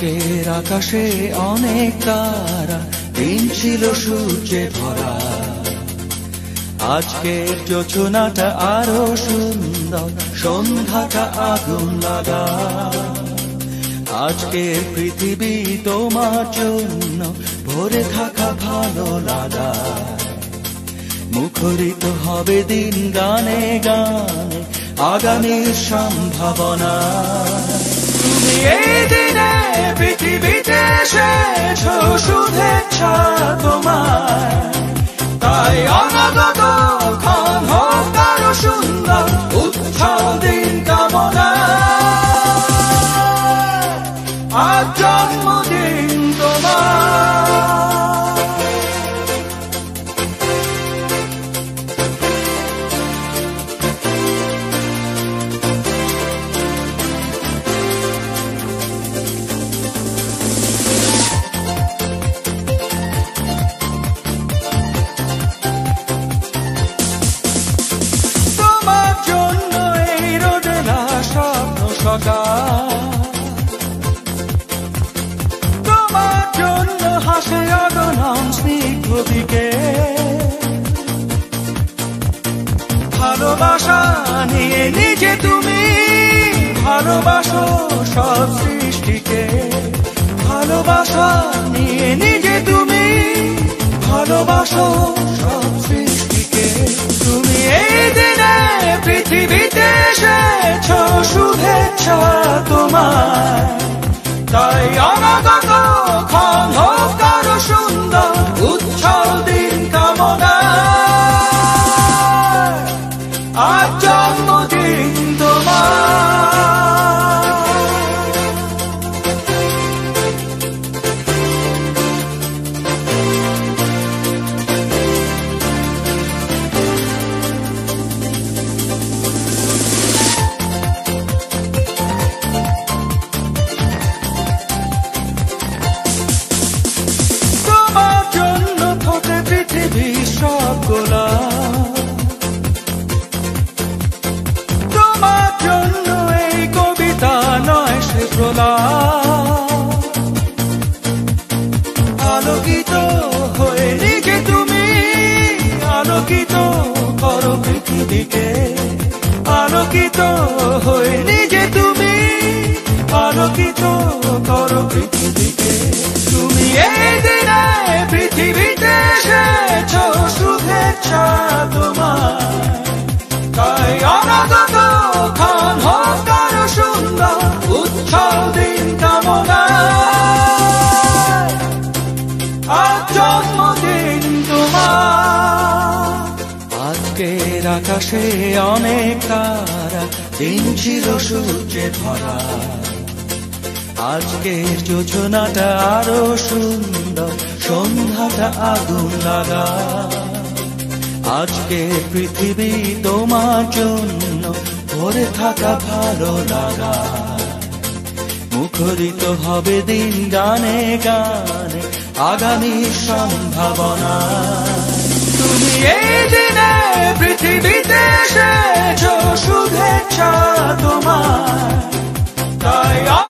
আজকের আকাশে অনেক তারা, দিন ছিল সূর্যে ভরা। আজকের যোজনাটা আরো সুন্দর, সন্ধ্যাটা আগুন লাগা। আজকের পৃথিবী তোমার জন্য ভরে থাকা ভালো লাগা। মুখরিত হবে দিন গানে গানে, আগামীর সম্ভাবনা। তুমি এই দিনে পৃথিবীতে এসেছো, শুভেচ্ছা তোমার। তাই অনাগত ক্ষণ হোক আরো সুন্দর, উৎসব দিন কামনা। আজ জন্মদিন তোমার। তোমার জন্য হাসে অগণন স্নিগ্ধ দিকে। ভালোবাসা নিয়ে নিজে তুমি ভালোবাসো সব সৃষ্টিকে। ভালোবাসা নিয়ে নিজে তুমি ভালোবাসো সব সৃষ্টিকে। তুমি এই দিনে পৃথিবীতে এসেছো, শুভেচ্ছা তোমার। তাই অনাগত ক্ষণ হোক আরো সুন্দর, উৎসব দিন কামনা। আজ জন্মদিন তোমার। তোমার জন্য এই কবিতা নয় সে প্রলাপ। আলোকিত হয়ে নিজে তুমি আলোকিত করো পৃথিবীকে। আলোকিত হয়ে নিজে তুমি আলোকিত করো পৃথিবীকে। তুমি এই দিনে পৃথিবীতে এসেছো, শুভেচ্ছা তোমার। তাই অনাগত ক্ষণ হোক আরো সুন্দর, উৎসব দিন কামনা। আজ জন্মদিন তোমার। আজকের আকাশে অনেক তারা, দিন ছিল সূর্যে ভরা। আজকের যোজনাটা আরো সুন্দর, সন্ধ্যাটা আগুন লাগা। আজকে পৃথিবী তোমার জন্য ভরে থাকা ভালো লাগা। মুখরিত হবে দিন গানে গানে, আগামীর সম্ভাবনা। তুমি এই দিনে পৃথিবীতে এসেছো, শুভেচ্ছা তোমার।